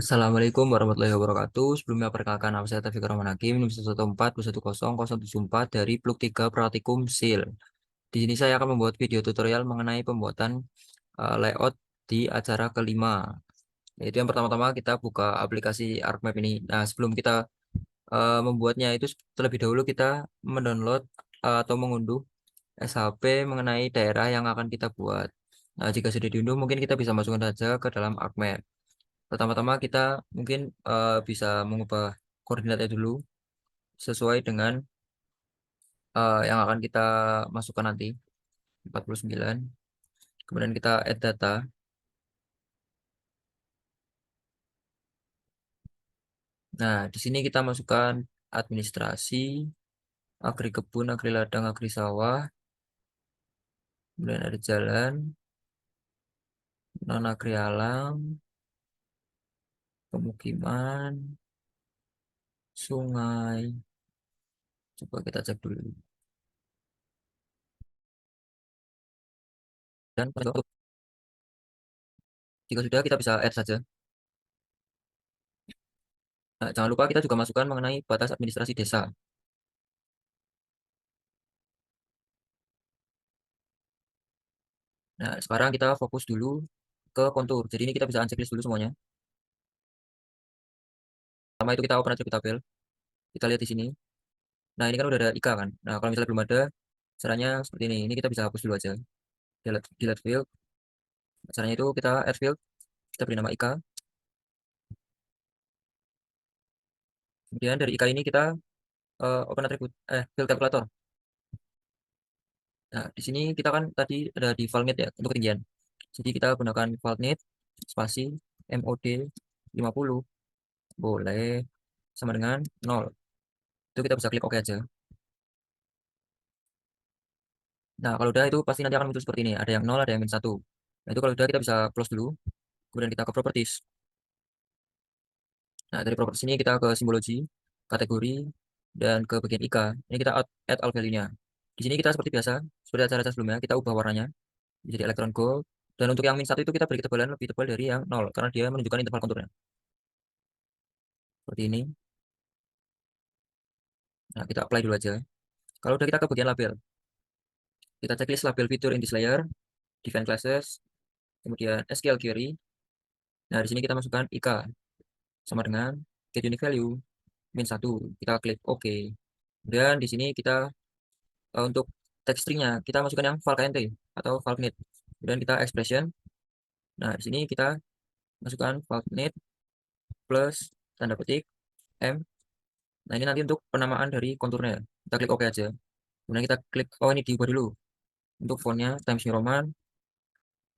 Assalamualaikum warahmatullahi wabarakatuh. Sebelumnya perkenalkan nama saya Taufik Rahman Hakim, NIM 114210010 dari Pluk 3 Praktikum SIL. Di sini saya akan membuat video tutorial mengenai pembuatan layout di acara kelima. Yaitu yang pertama-tama kita buka aplikasi ArcMap ini. Nah, sebelum kita membuatnya itu terlebih dahulu kita mendownload atau mengunduh SHP mengenai daerah yang akan kita buat. Nah, jika sudah diunduh mungkin kita bisa masukkan saja ke dalam ArcMap. Pertama-tama kita mungkin bisa mengubah koordinatnya dulu sesuai dengan yang akan kita masukkan nanti 49. Kemudian kita add data. Nah, di sini kita masukkan administrasi, agri kebun, agri ladang, agri sawah, kemudian ada jalan, non agri alam, pemukiman, sungai. Coba kita cek dulu. Dan jika sudah kita bisa add saja. Nah, jangan lupa kita juga masukkan mengenai batas administrasi desa. Nah, sekarang kita fokus dulu ke kontur. Jadi ini kita bisa unchecklist dulu semuanya. Pertama itu kita open attribute tabel. Kita lihat di sini. Nah, ini kan udah ada IKA kan. Nah, kalau misalnya belum ada, caranya seperti ini. Ini kita bisa hapus dulu aja. Delete field. Caranya itu kita add field. Kita beri nama IKA. Kemudian dari IKA ini kita open attribute, field calculator. Nah, di sini kita kan tadi ada di valnit ya, untuk ketinggian. Jadi kita gunakan valnit, spasi, MOD 50. Boleh. Sama dengan 0. Itu kita bisa klik OK aja. Nah, kalau udah itu pasti nanti akan muncul seperti ini. Ada yang 0, ada yang min 1. Nah, itu kalau udah kita bisa close dulu. Kemudian kita ke properties. Nah, dari properties ini kita ke simbologi, kategori, dan ke bagian IK. Ini kita add all value-nya. Di sini kita seperti biasa, seperti acara sebelumnya, kita ubah warnanya menjadi electron gold. Dan untuk yang min 1 itu kita beri ketebalan lebih tebal dari yang 0, karena dia menunjukkan interval konturnya. Seperti ini. Nah, kita apply dulu aja. Kalau udah kita ke bagian label. Kita checklist label fitur in this layer, define classes, kemudian SQL query. Nah, di sini kita masukkan IK sama dengan get unique value min 1. Kita klik OK. Kemudian di sini kita untuk text stringnya kita masukkan yang valknt atau valknit. Kemudian kita expression. Nah, di sini kita masukkan valknit plus tanda petik M. Nah, ini nanti untuk penamaan dari konturnya. Kita klik OK aja. Kemudian kita klik, oh ini diubah dulu. Untuk fontnya Times New Roman,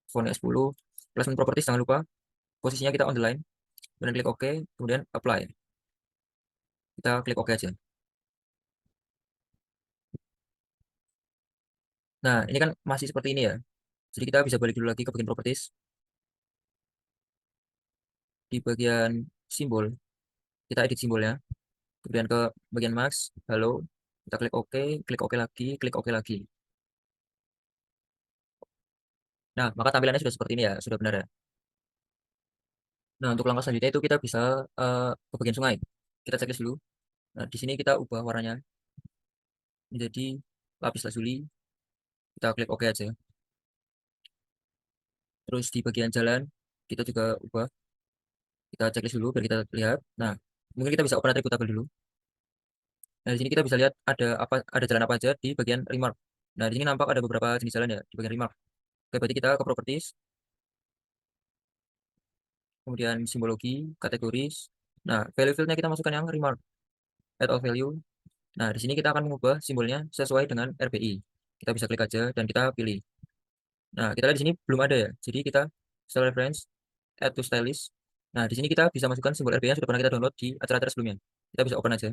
fontnya 10. Placement properties jangan lupa. Posisinya kita on the line. Kemudian klik OK. Kemudian apply. Kita klik OK aja. Nah, ini kan masih seperti ini ya. Jadi kita bisa balik dulu lagi ke bagian properties. Di bagian simbol, kita edit simbolnya. Kemudian ke bagian max, halo, kita klik OK lagi, klik OK lagi. Nah, maka tampilannya sudah seperti ini ya, sudah benar ya. Nah, untuk langkah selanjutnya itu kita bisa ke bagian sungai. Kita checklist dulu. Nah, di sini kita ubah warnanya menjadi lapis lazuli. Kita klik OK aja. Terus di bagian jalan, kita juga ubah. Kita checklist dulu biar kita lihat. Nah, mungkin kita bisa open attribute tabel dulu. Nah, di sini kita bisa lihat ada jalan apa aja di bagian remark. Nah, di sini nampak ada beberapa jenis jalan ya di bagian remark. Oke, berarti kita ke properties, kemudian simbologi, kategoris. Nah, value fieldnya kita masukkan yang remark, add all value. Nah, di sini kita akan mengubah simbolnya sesuai dengan RBI. Kita bisa klik aja dan kita pilih. Nah, kita lihat di sini belum ada ya. Jadi kita style reference, add to stylist. Nah, di sini kita bisa masukkan simbol RBI yang sudah pernah kita download di acara-acara sebelumnya. Kita bisa open aja.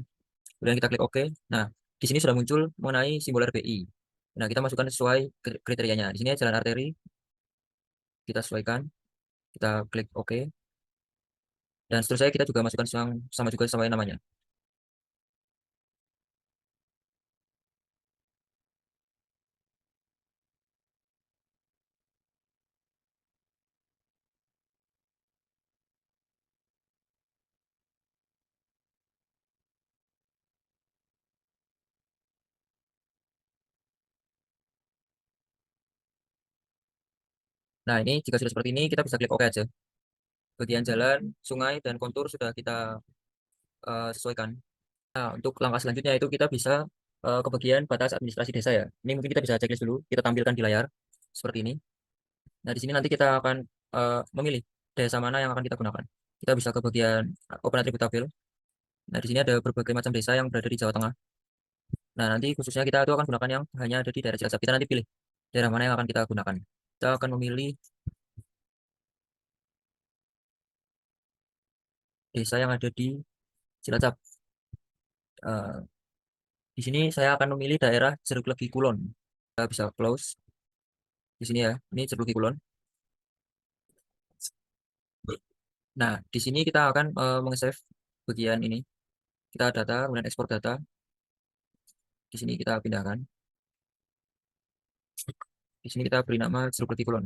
Kemudian kita klik OK. Nah, di sini sudah muncul mengenai simbol RBI. Nah, kita masukkan sesuai kriterianya. Di sini jalan arteri, kita sesuaikan. Kita klik OK. Dan seterusnya kita juga masukkan sama juga sama namanya. Nah, ini jika sudah seperti ini, kita bisa klik OK aja. Bagian jalan, sungai, dan kontur sudah kita sesuaikan. Nah, untuk langkah selanjutnya itu kita bisa ke bagian batas administrasi desa ya. Ini mungkin kita bisa checklist dulu, kita tampilkan di layar seperti ini. Nah, di sini nanti kita akan memilih desa mana yang akan kita gunakan. Kita bisa ke bagian Open Attribute Tabel. Nah, di sini ada berbagai macam desa yang berada di Jawa Tengah. Nah, nanti khususnya kita itu akan gunakan yang hanya ada di daerah Cilacap. Kita nanti pilih daerah mana yang akan kita gunakan. Kita akan memilih desa yang ada di Cilacap. Eh, di sini saya akan memilih daerah Jeruk Legi Kulon. Kita bisa close di sini ya. Ini Jeruk Legi Kulon. Nah, di sini kita akan meng-save bagian ini. Kita data, kemudian ekspor data. Di sini kita pindahkan. Di sini kita beri nama Jeruk Legi Kulon.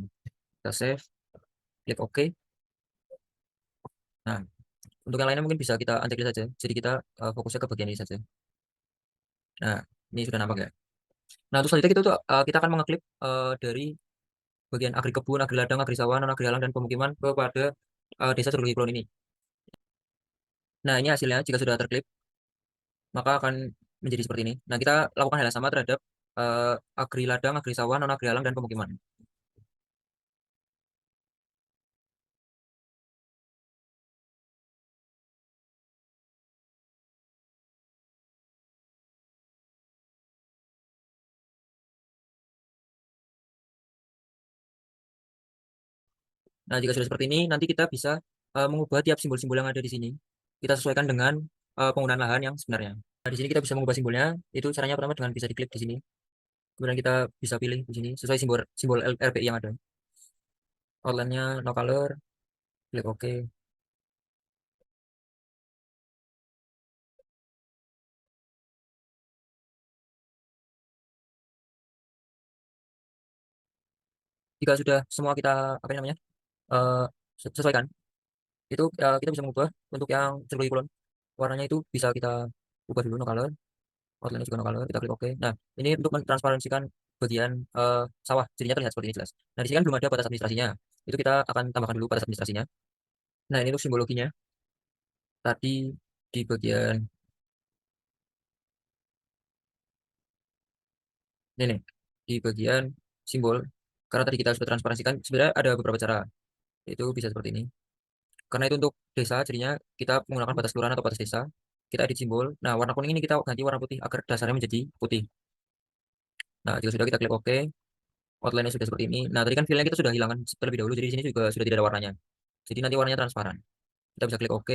Kita save, klik OK. Nah, untuk yang lainnya mungkin bisa kita uncheck saja. Jadi kita fokusnya ke bagian ini saja. Nah, ini sudah nampak ya. Nah, terus selanjutnya kita akan mengeklik dari bagian agri kebun, agri ladang, agri sawah, non agri alang dan pemukiman kepada desa Jeruk Legi Kulon ini. Nah, ini hasilnya jika sudah terklik, maka akan menjadi seperti ini. Nah, kita lakukan hal yang sama terhadap agri ladang, agri sawah, non agri alang dan pemukiman. Nah, jika sudah seperti ini, nanti kita bisa mengubah tiap simbol-simbol yang ada di sini. Kita sesuaikan dengan penggunaan lahan yang sebenarnya. Nah, di sini kita bisa mengubah simbolnya. Itu caranya pertama dengan bisa diklik di sini. Kemudian kita bisa pilih di sini sesuai simbol simbol RPI yang ada. Outline-nya no color, klik OK. Jika sudah semua kita apa namanya eh, sesuaikan, itu kita bisa mengubah untuk yang Cerulli Kulon. Warnanya itu bisa kita ubah dulu no color, outline juga no color, kita klik OK. Nah, ini untuk mentransparansikan bagian sawah, jadinya terlihat seperti ini jelas. Nah, di sini kan belum ada batas administrasinya. Itu kita akan tambahkan dulu batas administrasinya. Nah, ini untuk simbologinya. Tadi di bagian ini nih, di bagian simbol. Karena tadi kita sudah transparansikan, sebenarnya ada beberapa cara. Itu bisa seperti ini. Karena itu untuk desa, jadinya kita menggunakan batas kelurahan atau batas desa. Kita edit simbol. Nah, warna kuning ini kita ganti warna putih agar dasarnya menjadi putih. Nah, jika sudah kita klik OK, outline-nya sudah seperti ini. Nah, tadi kan filenya kita sudah hilangkan terlebih dahulu, jadi di sini juga sudah tidak ada warnanya. Jadi nanti warnanya transparan. Kita bisa klik OK.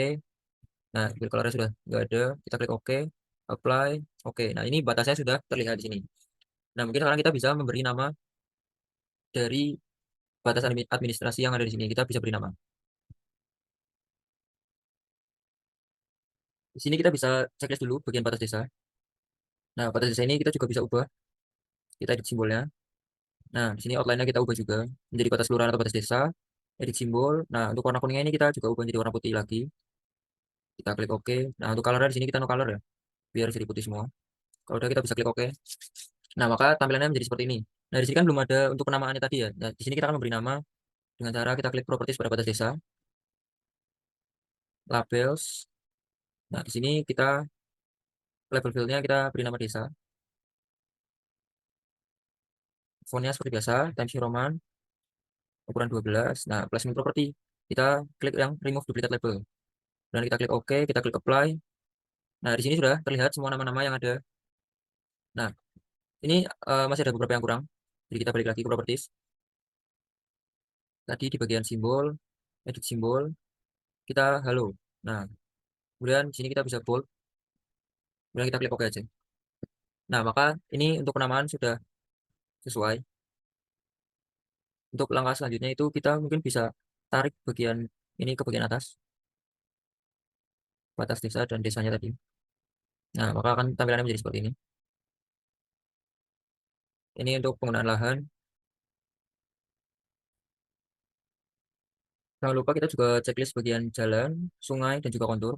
Nah, fill color-nya sudah nggak ada. Kita klik OK, apply, OK. Nah, ini batasnya sudah terlihat di sini. Nah, mungkin sekarang kita bisa memberi nama dari batas administrasi yang ada di sini. Kita bisa beri nama. Di sini kita bisa checklist dulu bagian batas desa. Nah, batas desa ini kita juga bisa ubah. Kita edit simbolnya. Nah, di sini outline-nya kita ubah juga menjadi batas kelurahan atau batas desa. Edit simbol. Nah, untuk warna kuningnya ini kita juga ubah menjadi warna putih lagi. Kita klik OK. Nah, untuk color di sini kita no color ya, biar jadi putih semua. Kalau udah kita bisa klik OK. Nah, maka tampilannya menjadi seperti ini. Nah, di sini kan belum ada untuk penamaannya tadi ya. Nah, di sini kita akan memberi nama dengan cara kita klik properties pada batas desa, labels. Nah, di sini kita label fieldnya kita beri nama desa. Fontnya seperti biasa, Times New Roman, ukuran 12. Nah, placement property. Kita klik yang remove duplicate label. Dan kita klik OK, kita klik apply. Nah, di sini sudah terlihat semua nama-nama yang ada. Nah, ini masih ada beberapa yang kurang. Jadi kita balik lagi ke properties. Tadi di bagian simbol, edit simbol, kita halo. Nah, kemudian di sini kita bisa bold. Kemudian kita klik OK aja. Nah, maka ini untuk penamaan sudah sesuai. Untuk langkah selanjutnya itu kita mungkin bisa tarik bagian ini ke bagian atas, batas desa dan desanya tadi. Nah, maka akan tampilannya menjadi seperti ini. Ini untuk penggunaan lahan. Jangan lupa kita juga checklist bagian jalan, sungai, dan juga kontur.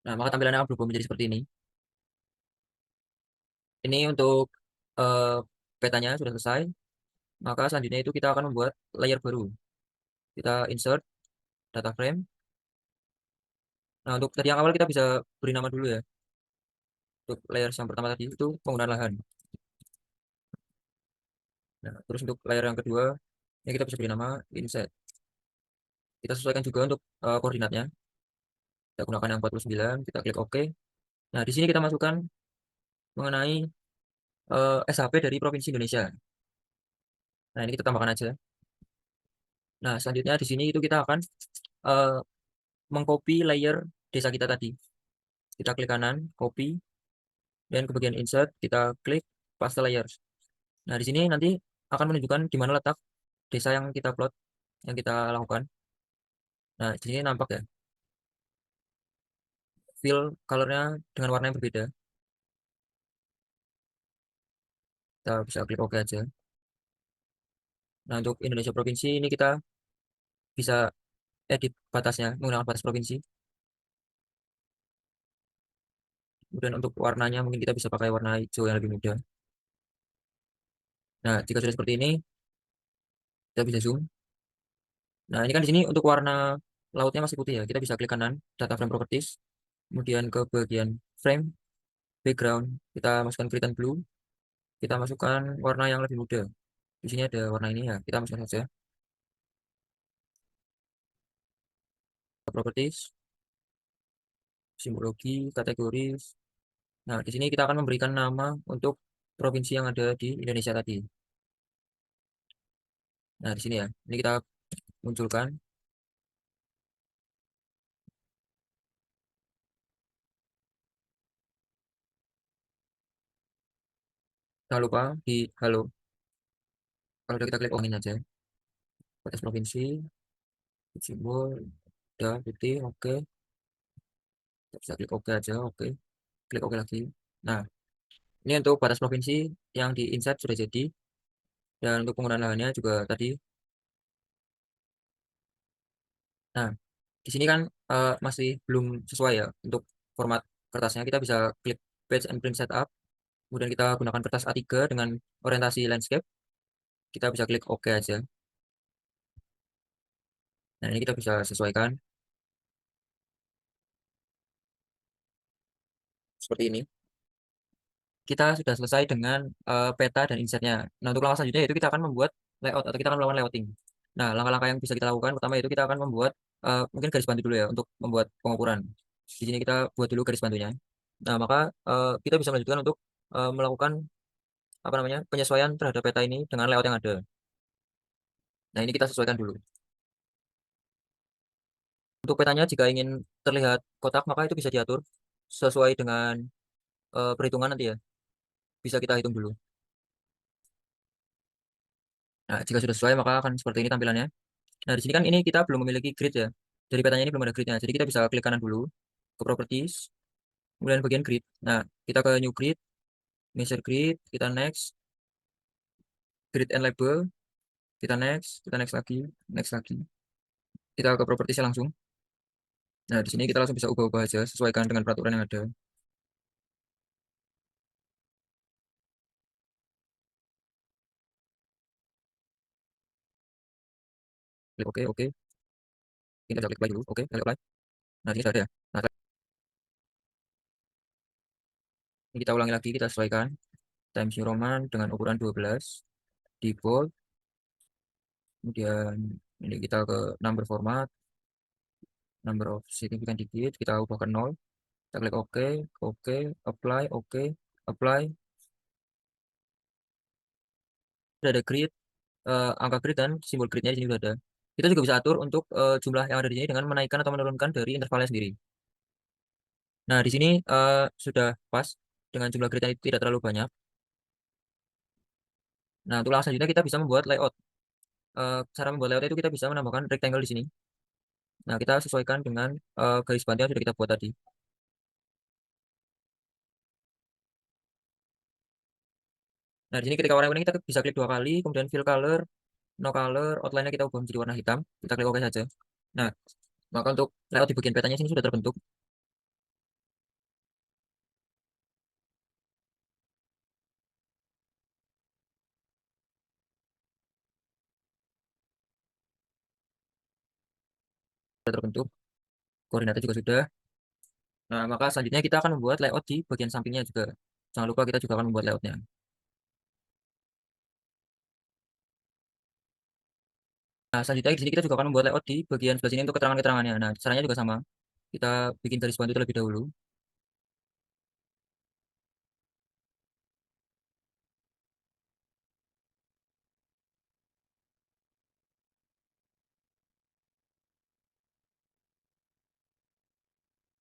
Nah, maka tampilannya akan berubah menjadi seperti ini. Ini untuk eh, petanya sudah selesai. Maka selanjutnya itu kita akan membuat layer baru. Kita insert data frame. Nah, untuk tadi yang awal kita bisa beri nama dulu ya. Untuk layer yang pertama tadi itu penggunaan lahan. Nah, terus untuk layer yang kedua, ini kita bisa beri nama inset. Kita sesuaikan juga untuk koordinatnya. Kita gunakan yang 49, kita klik OK. Nah, di sini kita masukkan mengenai SHP dari Provinsi Indonesia. Nah, ini kita tambahkan aja. Nah, selanjutnya di sini itu kita akan eh, mengcopy layer desa kita tadi. Kita klik kanan, copy, dan ke bagian insert, kita klik paste layers. Nah, di sini nanti akan menunjukkan di mana letak desa yang kita plot, yang kita lakukan. Nah, di sini nampak ya, fill colornya dengan warna yang berbeda. Kita bisa klik OK aja. Nah, untuk Indonesia Provinsi ini kita bisa edit batasnya menggunakan batas provinsi. Kemudian untuk warnanya mungkin kita bisa pakai warna hijau yang lebih muda. Nah, jika sudah seperti ini, kita bisa zoom. Nah, ini kan di sini untuk warna lautnya masih putih ya. Kita bisa klik kanan, data frame properties. Kemudian ke bagian frame, background, kita masukkan grid and blue. Kita masukkan warna yang lebih muda. Di sini ada warna ini ya, kita masukkan saja. Properties, simbologi, kategoris. Nah, di sini kita akan memberikan nama untuk provinsi yang ada di Indonesia tadi. Nah, di sini ya, ini kita munculkan. Jangan lupa di halo. Kalau udah kita klik ongin aja. Batas provinsi, simbol, udah putih, oke. Kita bisa klik OK aja, oke. Klik OK lagi. Nah, ini untuk batas provinsi yang di insert sudah jadi. Dan untuk penggunaan lahannya juga tadi. Nah, di sini kan masih belum sesuai ya untuk format kertasnya. Kita bisa klik Page and Print Setup. Kemudian kita gunakan kertas A3 dengan orientasi landscape. Kita bisa klik OK aja. Nah, ini kita bisa sesuaikan seperti ini. Kita sudah selesai dengan peta dan insertnya. Nah, untuk langkah selanjutnya itu kita akan membuat layout atau kita akan melakukan layouting. Nah, langkah-langkah yang bisa kita lakukan pertama itu kita akan membuat mungkin garis bantu dulu ya untuk membuat pengukuran. Di sini kita buat dulu garis bantunya. Nah, maka kita bisa melanjutkan untuk melakukan apa namanya penyesuaian terhadap peta ini dengan layout yang ada. Nah, ini kita sesuaikan dulu. Untuk petanya jika ingin terlihat kotak maka itu bisa diatur sesuai dengan perhitungan nanti ya. Bisa kita hitung dulu. Nah, jika sudah sesuai maka akan seperti ini tampilannya. Nah, di sini kan ini kita belum memiliki grid ya. Dari petanya ini belum ada gridnya. Jadi kita bisa klik kanan dulu ke properties, kemudian bagian grid. Nah, kita ke new grid, insert grid, kita next, grid and label, kita next lagi. Kita ke properties langsung. Nah, di sini kita langsung bisa ubah-ubah aja sesuaikan dengan peraturan yang ada. Klik OK, OK. Kita bisa klik apply dulu. Oke, klik apply. Nah, ini sudah ada ya. Nah, ini kita ulangi lagi, kita sesuaikan. Times New Roman dengan ukuran 12 di bold. Kemudian ini kita ke number format, number of significant digit, kita ubah ke 0. Kita klik OK, OK, apply, OK, apply. Sudah ada grid, angka grid dan simbol gridnya di sini sudah ada. Kita juga bisa atur untuk jumlah yang ada di sini dengan menaikkan atau menurunkan dari intervalnya sendiri. Nah, di sini sudah pas dengan jumlah gridnya itu tidak terlalu banyak. Nah, untuk langkah selanjutnya kita bisa membuat layout. Cara membuat layout itu kita bisa menambahkan rectangle di sini. Nah, kita sesuaikan dengan garis bantu yang sudah kita buat tadi. Nah, di sini ketika warna kuning kita bisa klik dua kali, kemudian fill color, no color, outline-nya kita ubah menjadi warna hitam. Kita klik OK saja. Nah, maka untuk layout di bagian petanya sini sudah terbentuk. sudah terbentuk, koordinatnya juga sudah. Nah, maka selanjutnya kita akan membuat layout di bagian sampingnya juga. Jangan lupa kita juga akan membuat layoutnya. Nah, selanjutnya di sini kita juga akan membuat layout di bagian sebelah sini untuk keterangan-keterangannya. Nah, caranya juga sama. Kita bikin garis bantu terlebih dahulu.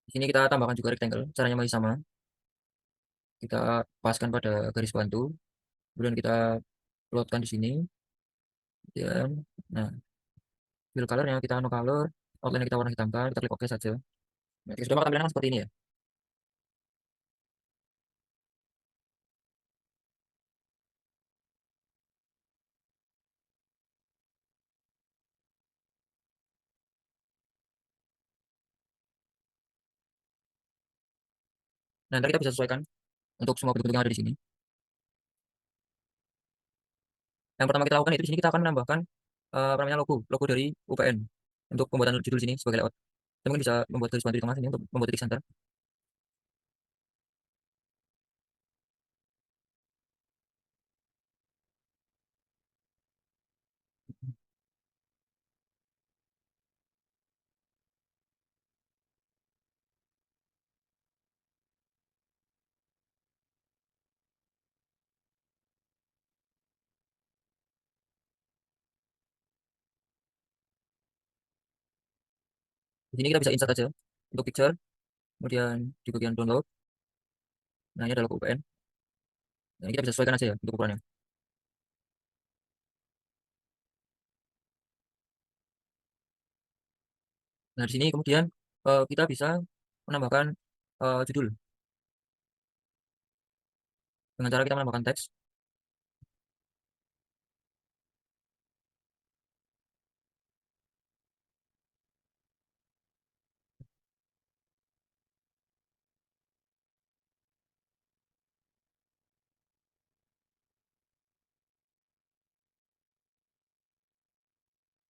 Di sini kita tambahkan juga rectangle. Caranya masih sama. Kita paskan pada garis bantu. Kemudian kita plotkan di sini. Dan, nah, fill colornya kita no color. Outline kita warna hitamkan. Kita klik OK saja. Nah, jika sudah maka tampilannya seperti ini ya. Nah, nanti kita bisa sesuaikan untuk semua bentuk-bentuk yang ada di sini. Yang pertama kita lakukan itu di sini kita akan menambahkan apa namanya logo dari UPN untuk pembuatan judul sini sebagai layout. Kita mungkin bisa membuat garis bantu di tengah sini untuk membuat titik center. Di sini kita bisa insert aja untuk picture, kemudian di bagian download. Nah, ini adalah logo UPN. Nah, ini kita bisa sesuaikan aja ya untuk ukurannya. Nah, di sini kemudian kita bisa menambahkan judul dengan cara kita menambahkan teks.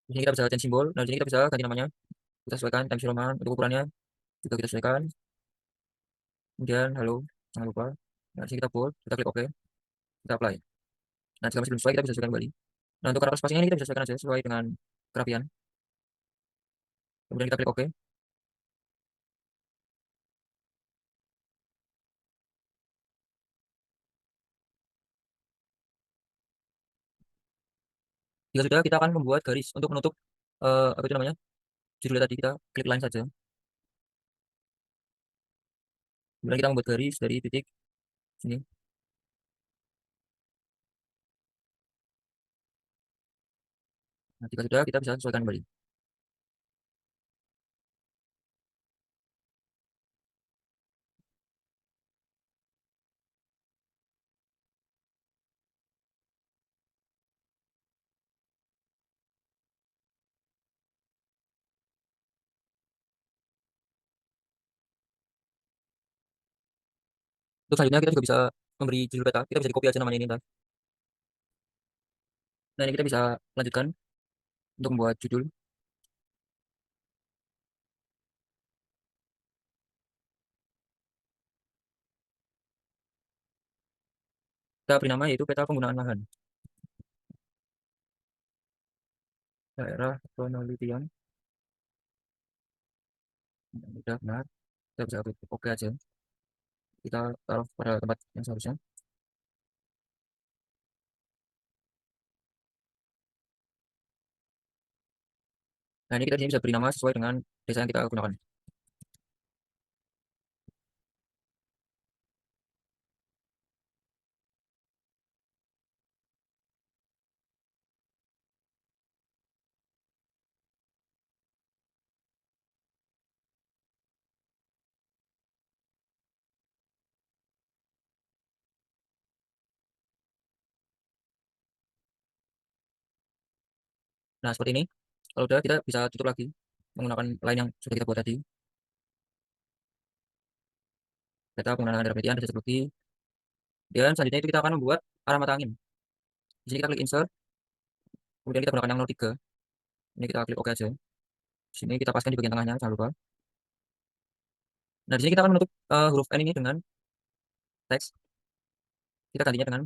Di sini kita bisa change simbol. Nah, di sini kita bisa ganti namanya. Kita sesuaikan Times New Roman untuk ukurannya juga kita sesuaikan. Kemudian halo, jangan lupa. Nah, di sini kita bold, kita klik OK, kita apply. Nah, jika masih belum sesuai kita bisa sesuaikan kembali. Nah, untuk karakter spasinya ini kita bisa sesuaikan aja sesuai dengan kerapian. Kemudian kita klik OK. Jika sudah, kita akan membuat garis untuk menutup apa itu namanya judulnya tadi. Kita klik line saja. Kemudian kita membuat garis dari titik sini. Nah, jika sudah, kita bisa sesuaikan kembali. Untuk selanjutnya kita juga bisa memberi judul peta. Kita bisa di copy aja namanya ini ntar. Nah, ini kita bisa lanjutkan untuk membuat judul. Kita beri nama yaitu peta penggunaan lahan. Daerah penelitian. Nah, udah benar. Kita bisa klik OK aja. Kita taruh pada tempat yang seharusnya. Nah, ini kita di sini bisa beri nama sesuai dengan desa yang kita gunakan. Nah, seperti ini. Kalau udah, kita bisa tutup lagi menggunakan line yang sudah kita buat tadi. Peta penggunaan daerah penelitian, desa teknologi. Dan selanjutnya itu kita akan membuat arah mata angin. Di sini kita klik insert, kemudian kita gunakan yang 03. Ini kita klik OK aja. Di sini kita paskan di bagian tengahnya, jangan lupa. Nah, di sini kita akan menutup huruf N ini dengan teks. Kita gantinya dengan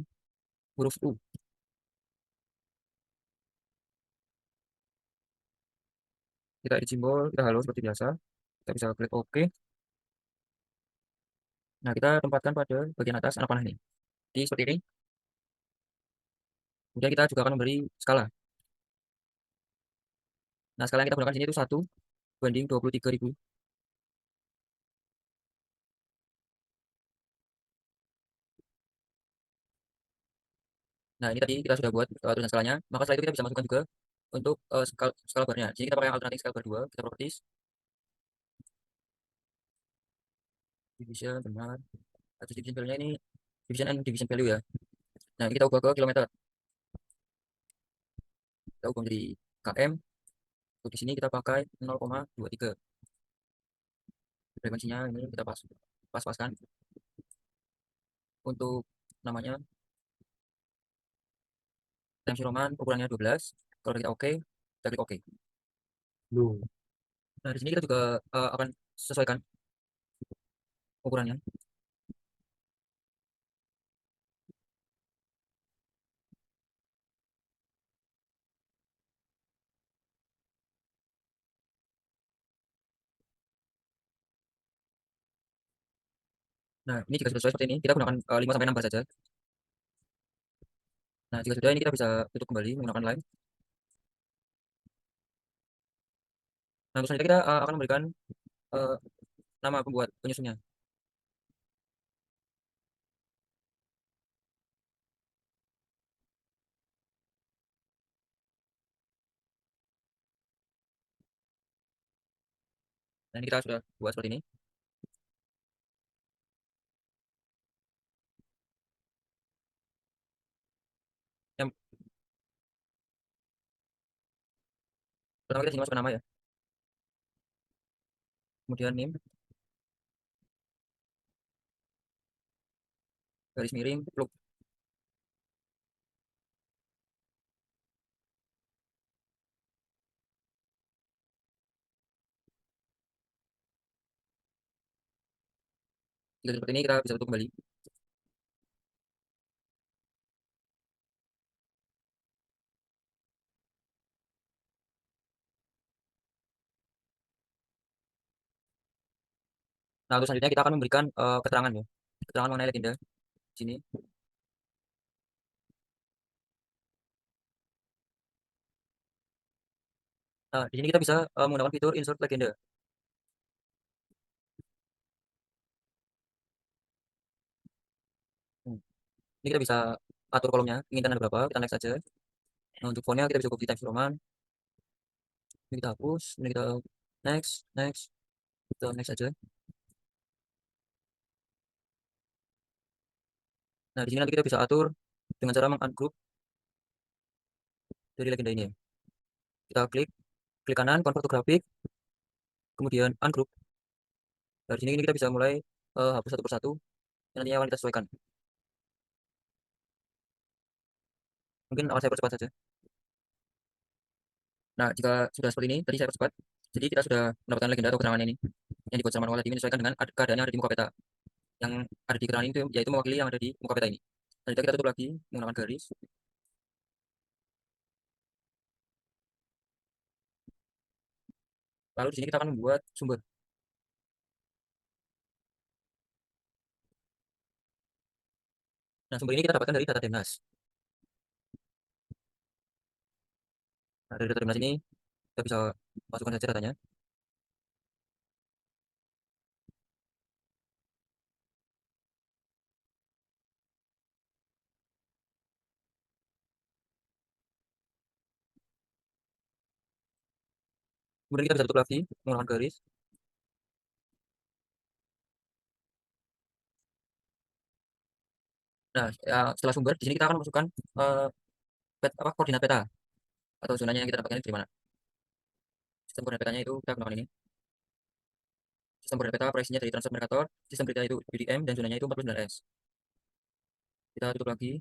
huruf U. Kita edit simbol, kita halo seperti biasa. Kita bisa klik OK. Nah, kita tempatkan pada bagian atas anak panah ini. Jadi seperti ini. Kemudian kita juga akan memberi skala. Nah, skala yang kita gunakan di sini itu 1:23.000. Nah, ini tadi kita sudah buat tulisan skalanya. Maka setelah itu kita bisa masukkan juga untuk skala barnya. Di sini kita pakai alternatif skala bar 2. Kita properties, division, benar. Atas division value-nya ini division and division value ya. Nah, ini kita ubah ke kilometer. Kita ubah menjadi km. Untuk di sini kita pakai 0,23. Frekuensinya ini kita pas-paskan. Untuk namanya Times Roman ukurannya 12. Kalau kita oke, kita klik oke. Loh, Nah, di sini kita juga akan sesuaikan ukurannya. Nah, ini jika sudah sesuai seperti ini, kita gunakan 5 sampai 6 bar saja. Nah, jika sudah ini kita bisa tutup kembali menggunakan line. Nah, untuk selanjutnya kita akan memberikan eh, nama pembuat penyusunnya. Nah, ini kita sudah buat seperti ini. Yang pertama kita sini masukkan nama ya. Kemudian name, garis miring, plug. Jika seperti ini kita bisa tutup kembali. Nah, untuk selanjutnya kita akan memberikan keterangan ya. Keterangan mengenai legenda di sini. Nah, di sini kita bisa menggunakan fitur insert legenda. Hmm. Ini kita bisa atur kolomnya, inginkan ada berapa, kita next saja. Nah, untuk fontnya kita bisa copy Times Roman. Ini kita hapus, ini kita next, next, kita next saja. Nah, di sini nanti kita bisa atur dengan cara meng-ungroup dari legenda ini ya. Kita klik, klik kanan, convert to grafik, kemudian ungroup. Dari sini ini kita bisa mulai hapus satu persatu, yang nantinya akan kita sesuaikan. Mungkin akan saya percepat saja. Nah, jika sudah seperti ini, tadi saya percepat. Jadi kita sudah mendapatkan legenda atau keterangan ini yang dibuat secara manual tadi menyesuaikan dengan keadaan yang ada di muka peta. Yang ada di keterangan ini yaitu mewakili yang ada di muka peta ini. Selanjutnya kita tutup lagi menggunakan garis. Lalu di sini kita akan membuat sumber. Nah, sumber ini kita dapatkan dari data Demnas. Nah, dari data Demnas ini kita bisa masukkan saja datanya. Kemudian kita bisa tutup lagi menggunakan garis. Nah, ya, setelah sumber di sini kita akan masukkan eh, koordinat peta atau zonanya yang kita dapatkan dari mana. Sistem koordinat petanya itu kita gunakan ini. Sistem koordinat peta proyeksinya dari Transfer Mercator, sistem berita itu UDM dan zonanya itu 49S. Kita tutup lagi.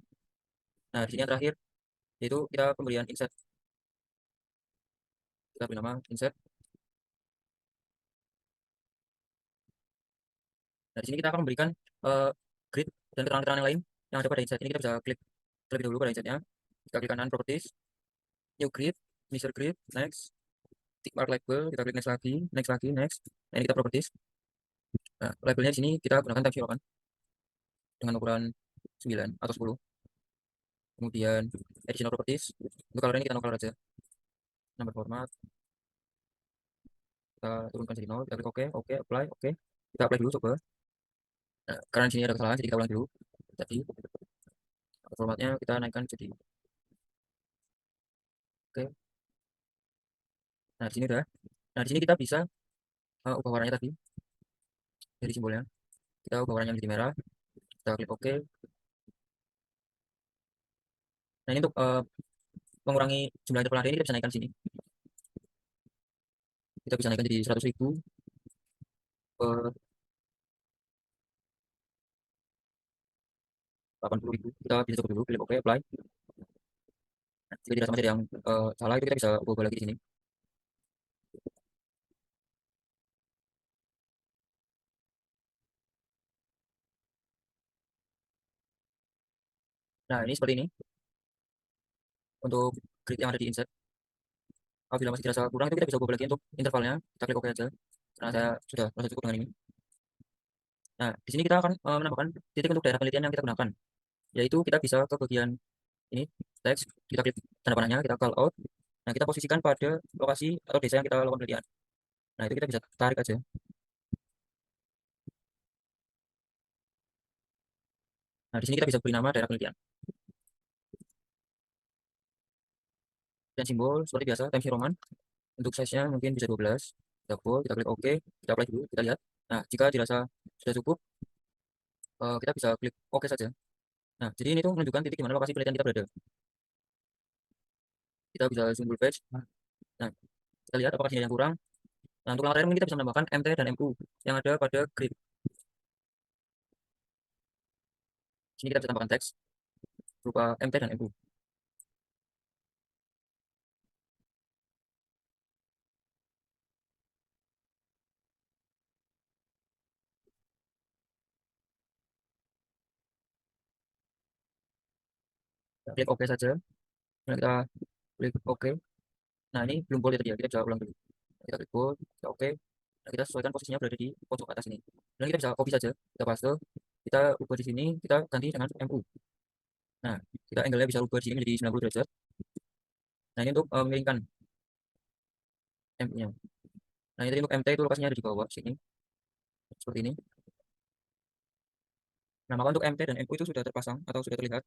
Nah, di sini yang terakhir yaitu kita pemberian insert. Kita beri nama insert. Nah, di sini kita akan memberikan eh, grid dan keterangan-keterangan yang lain yang ada pada insight ini. Kita bisa klik terlebih dahulu pada insightnya. Kita klik kanan properties, new grid, insert grid, next, tick mark label, kita klik next lagi, next lagi, next. Nah, ini kita properties. Nah, labelnya di sini kita gunakan type 0 kan dengan ukuran 9 atau 10. Kemudian additional properties, untuk color ini kita no color aja. Number format, kita turunkan jadi 0, kita klik OK, OK, apply, OK. Kita apply dulu coba. Nah, karena di sini ada kesalahan, jadi kita ulang dulu. Tadi formatnya kita naikkan jadi OK. Nah, di sini udah. Nah, di sini kita bisa ubah warnanya tadi dari simbolnya. Kita ubah warnanya menjadi merah. Kita klik OK. Nah, ini untuk mengurangi jumlah interval area ini kita bisa naikkan sini. Kita bisa naikkan jadi 100.000 per 80.000. Kita bisa coba dulu, klik OK, apply. Nah, jika tidak sama dari yang salah itu kita bisa ubah lagi di sini. Nah, ini seperti ini untuk grid yang ada di insert. Apabila masih dirasa kurang itu kita bisa ubah lagi untuk intervalnya. Kita klik OK aja. Karena saya sudah merasa cukup dengan ini. Nah, di sini kita akan menambahkan titik untuk daerah penelitian yang kita gunakan. Yaitu kita bisa ke bagian ini, teks, kita klik tanda panahnya, kita call out. Nah, kita posisikan pada lokasi atau desa yang kita lakukan penelitian. Nah, itu kita bisa tarik aja. Nah, di sini kita bisa beri nama daerah penelitian. Dan simbol seperti biasa, Times New Roman. Untuk size-nya mungkin bisa 12. Kita full, kita klik OK, kita apply dulu, kita lihat. Nah, jika dirasa sudah cukup, kita bisa klik OK saja. Nah, jadi ini tuh menunjukkan titik di mana lokasi penelitian kita berada. Kita bisa zoom full page. Nah, kita lihat apakah sini ada yang kurang. Nah, untuk langkah terakhir mungkin kita bisa menambahkan MT dan MU yang ada pada grid. Sini kita bisa tambahkan teks berupa MT dan MU. Kita klik OK saja. Nah, kita klik OK. Nah, ini belum boleh tadi ya, kita bisa ulang dulu. Kita klik bold, kita OK. Nah, kita sesuaikan posisinya berada di pojok atas ini. Dan kita bisa copy saja, kita paste, kita ubah di sini, kita ganti dengan MU. Nah, kita angle-nya bisa ubah di sini menjadi 90 derajat. Nah, ini untuk mengiringkan MU-nya. Nah, ini untuk MT itu lokasinya ada di bawah sini, seperti ini. Nah, maka untuk MT dan MU itu sudah terpasang atau sudah terlihat.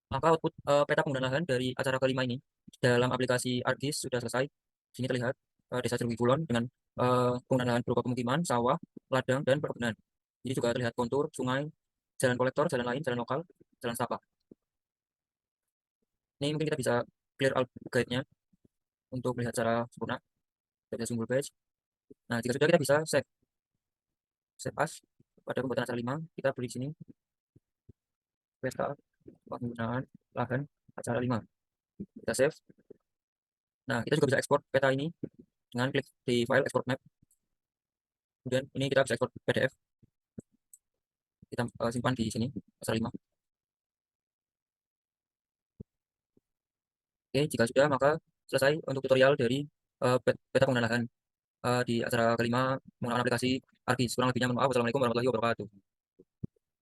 Maka output peta penggunaan lahan dari acara kelima ini dalam aplikasi ArcGIS sudah selesai. Sini terlihat desa Cerwi Kulon dengan penggunaan lahan berupa pemukiman, sawah, ladang, dan perkebunan. Jadi juga terlihat kontur, sungai, jalan kolektor, jalan lain, jalan lokal, jalan setapak. Ini mungkin kita bisa clear out guide-nya untuk melihat secara sempurna. Kita bisa single page. Nah, jika sudah kita bisa save as pada pembuatan acara 5. Kita beri di sini peta penggunaan lahan acara 5. Kita save. Nah, kita juga bisa ekspor peta ini dengan klik di file export map. Kemudian ini kita bisa ekspor PDF. Kita simpan di sini, pasal 5. Oke, jika sudah maka selesai untuk tutorial dari peta penggunaan lahan di acara kelima menggunakan aplikasi ArcGIS. Kurang lebihnya mohon maaf. Wassalamualaikum warahmatullahi wabarakatuh.